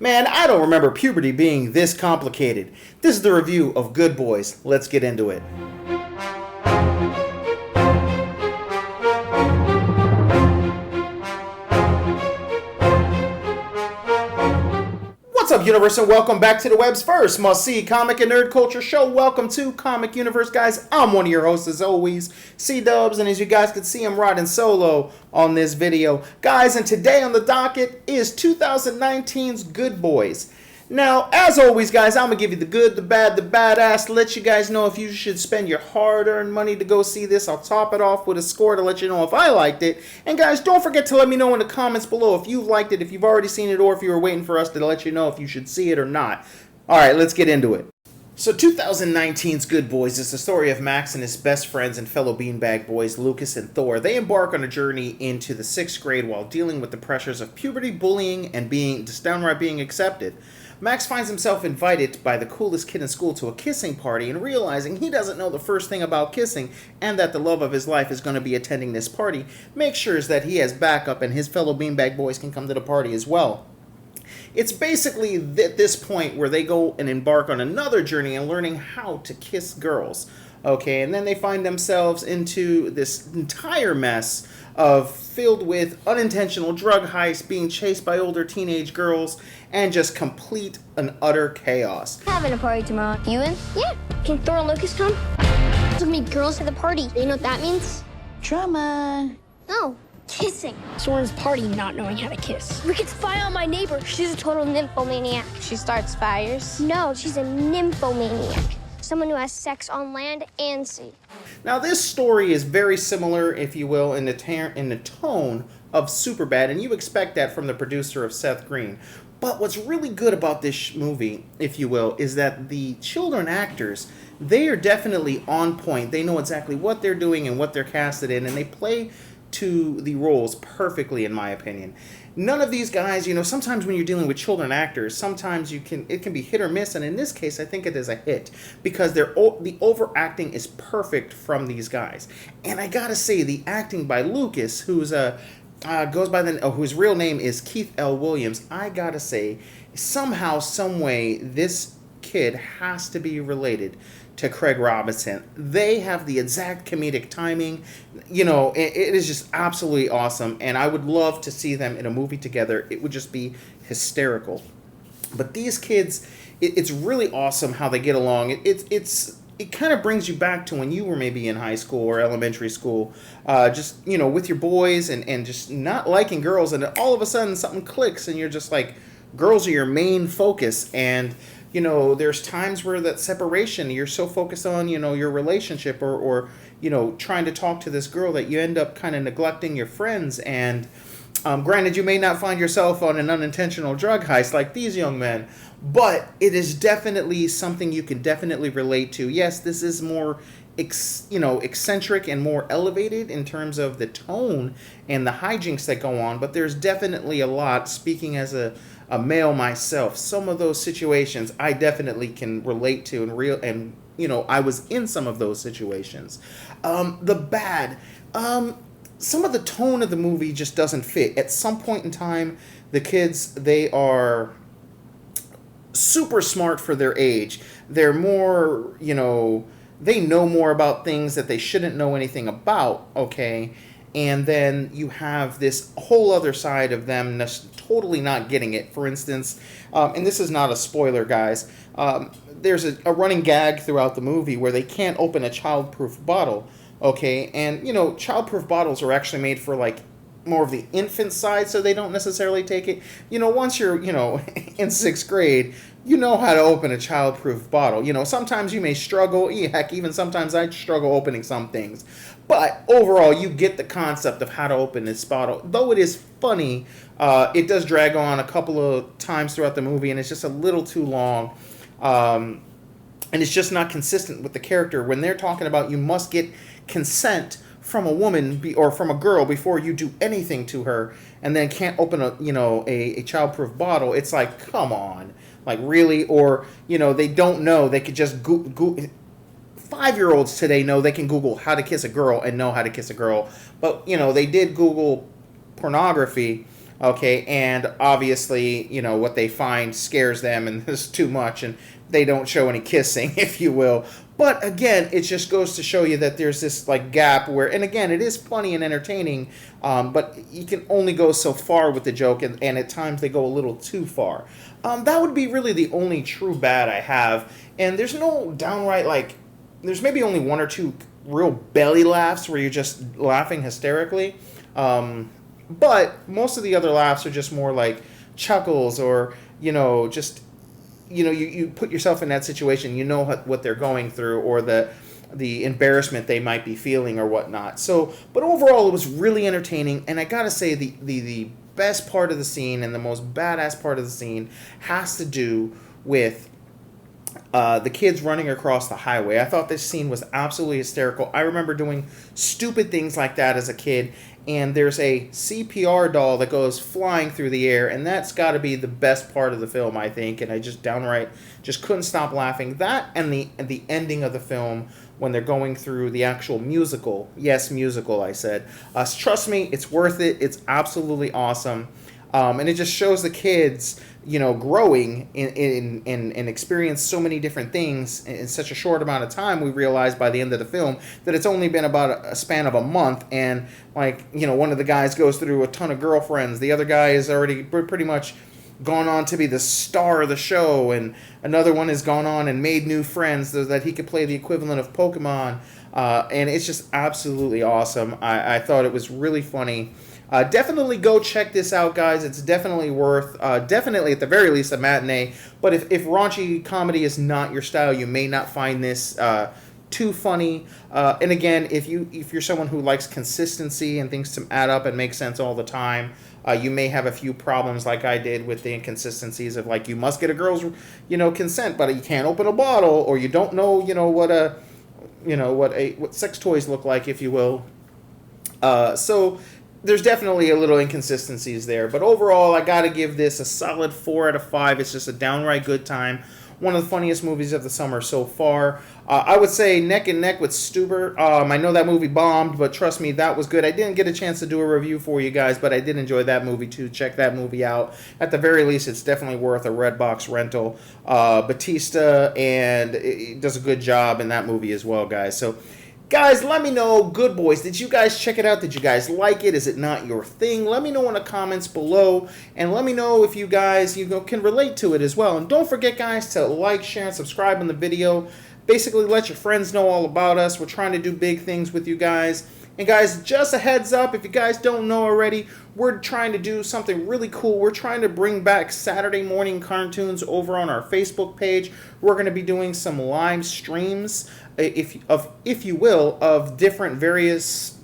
Man, I don't remember puberty being this complicated. This is the review of Good Boys. Let's get into it. What's up, Universe, and welcome back to the web's first must-see comic and nerd culture show. Welcome to Comic Universe, guys. I'm one of your hosts, as always, C-Dubs, and as you guys can see, I'm riding solo on this video. Guys, and today on the docket is 2019's Good Boys. Now, as always, guys, I'm going to give you the good, the bad, the badass, let you guys know if you should spend your hard-earned money to go see this. I'll top it off with a score to let you know if I liked it. And, guys, don't forget to let me know in the comments below if you've liked it, if you've already seen it, or if you were waiting for us to let you know if you should see it or not. All right, let's get into it. So 2019's Good Boys is the story of Max and his best friends and fellow beanbag boys, Lucas and Thor. They embark on a journey into the 6th grade while dealing with the pressures of puberty, bullying, and just downright being accepted. Max finds himself invited by the coolest kid in school to a kissing party, and realizing he doesn't know the first thing about kissing and that the love of his life is going to be attending this party, makes sure that he has backup and his fellow beanbag boys can come to the party as well. It's basically at this point where they go and embark on another journey and learning how to kiss girls. Okay, and then they find themselves into this entire mess filled with unintentional drug heists, being chased by older teenage girls, and just complete and utter chaos. Having a party tomorrow. You in? Yeah. Can Thor and Lucas come? There's gonna be girls at the party. You know what that means? Drama. No. Kissing. Soren's party not knowing how to kiss. We could spy on my neighbor. She's a total nymphomaniac. She starts fires. No, she's a nymphomaniac. Someone who has sex on land and sea. Now, this story is very similar, if you will, in the tone of Superbad, and you expect that from the producer of Seth Green. But what's really good about this movie, if you will, is that the children actors, they are definitely on point. They know exactly what they're doing and what they're casted in, and they play to the roles perfectly, in my opinion. None of these guys, sometimes when you're dealing with children actors, sometimes it can be hit or miss, and in this case, I think it is a hit, because the overacting is perfect from these guys. And I gotta say, the acting by Lucas, whose real name is Keith L. Williams, I gotta say, somehow, someway, this kid has to be related to Craig Robinson. They have the exact comedic timing. It is just absolutely awesome, and I would love to see them in a movie together. It would just be hysterical. But these kids, it's really awesome how they get along. It kind of brings you back to when you were maybe in high school or elementary school, with your boys and just not liking girls, and all of a sudden something clicks and you're just like, girls are your main focus. And there's times where that separation, you're so focused on, your relationship or trying to talk to this girl that you end up kind of neglecting your friends. And granted, you may not find yourself on an unintentional drug heist like these young men, but it is definitely something you can definitely relate to. Yes, this is more eccentric and more elevated in terms of the tone and the hijinks that go on, but there's definitely a lot, speaking as a male myself, some of those situations I definitely can relate to and I was in some of those situations. The bad, some of the tone of the movie just doesn't fit. At some point in time, the kids, they are super smart for their age. They're more, they know more about things that they shouldn't know anything about, okay? And then you have this whole other side of them totally not getting it. For instance, and this is not a spoiler, guys, there's a running gag throughout the movie where they can't open a child-proof bottle, okay? And, child-proof bottles are actually made for, more of the infant side, so they don't necessarily take it. Once you're, in 6th grade, you know how to open a child-proof bottle. Sometimes you may struggle. Heck, even sometimes I struggle opening some things. But overall, you get the concept of how to open this bottle. Though it is funny, it does drag on a couple of times throughout the movie, and it's just a little too long. And it's just not consistent with the character. When they're talking about you must get consent from a woman or from a girl before you do anything to her, and then can't open a child-proof bottle, it's like, come on. Like, really? Or, they don't know. They could just Google. 5-year-olds today know they can Google how to kiss a girl and know how to kiss a girl. But, they did Google pornography Okay, and obviously, you know, what they find scares them, and there's too much, and they don't show any kissing, if you will. But again, it just goes to show you that there's this like gap where, and again, it is funny and entertaining, but you can only go so far with the joke, and at times they go a little too far. That would be really the only true bad I have, and there's no downright like, there's maybe only one or two real belly laughs where you're just laughing hysterically, but most of the other laughs are just more like chuckles, or you know, just, you know, you put yourself in that situation, you know what they're going through, or the embarrassment they might be feeling or whatnot. So, but overall, it was really entertaining, and I gotta say the best part of the scene and the most badass part of the scene has to do with the kids running across the highway. I thought this scene was absolutely hysterical. I remember doing stupid things like that as a kid, and there's a CPR doll that goes flying through the air, and that's got to be the best part of the film, I think, and I just downright just couldn't stop laughing. That and the ending of the film when they're going through the actual musical. Yes, musical, I said. Trust me, it's worth it. It's absolutely awesome. And it just shows the kids, you know, growing and experience so many different things in such a short amount of time. We realized by the end of the film that it's only been about a span of a month, and like, you know, one of the guys goes through a ton of girlfriends, the other guy is already pretty much gone on to be the star of the show, and another one has gone on and made new friends so that he could play the equivalent of Pokemon, and it's just absolutely awesome. I thought it was really funny. Definitely go check this out, guys. It's definitely worth, definitely at the very least, a matinee. But if raunchy comedy is not your style, you may not find this too funny. And again, if you're someone who likes consistency and things to add up and make sense all the time, you may have a few problems like I did with the inconsistencies of, like, you must get a girl's, you know, consent, but you can't open a bottle, or you don't know, you know, what sex toys look like, if you will. So there's definitely a little inconsistencies there, but overall, I gotta give this a solid 4 out of 5. It's just a downright good time. One of the funniest movies of the summer so far. I would say neck and neck with Stuber. I know that movie bombed, but trust me, that was good. I didn't get a chance to do a review for you guys, but I did enjoy that movie too. Check that movie out. At the very least, it's definitely worth a Redbox rental. Batista, and it does a good job in that movie as well, guys. So, guys, let me know, good boys, did you guys check it out? Did you guys like it? Is it not your thing? Let me know in the comments below, and let me know if you guys, can relate to it as well. And don't forget, guys, to like, share, and subscribe on the video. Basically, let your friends know all about us. We're trying to do big things with you guys. And guys, just a heads up, if you guys don't know already, we're trying to do something really cool. We're trying to bring back Saturday morning cartoons over on our Facebook page. We're going to be doing some live streams, if you will, of different various,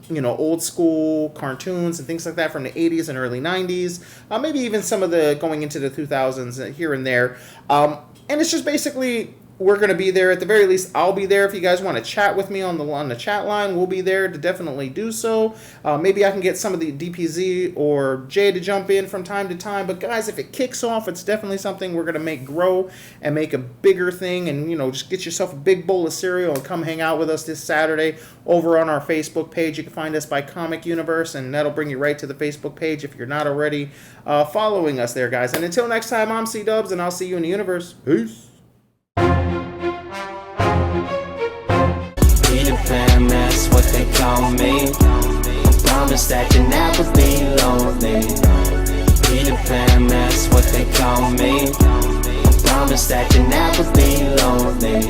old school cartoons and things like that from the 80s and early 90s. Maybe even some of the going into the 2000s here and there. And it's just basically, we're going to be there. At the very least, I'll be there. If you guys want to chat with me on the chat line, we'll be there to definitely do so. Maybe I can get some of the DPZ or Jay to jump in from time to time. But guys, if it kicks off, it's definitely something we're going to make grow and make a bigger thing. And, just get yourself a big bowl of cereal and come hang out with us this Saturday over on our Facebook page. You can find us by Comic YOUniverse, and that'll bring you right to the Facebook page if you're not already following us there, guys. And until next time, I'm C-Dubs, and I'll see you in the universe. Peace. Fan, that's what they call me. I promise that you'll never be lonely. Peter Pan, that's what they call me. I promise that you'll never be lonely.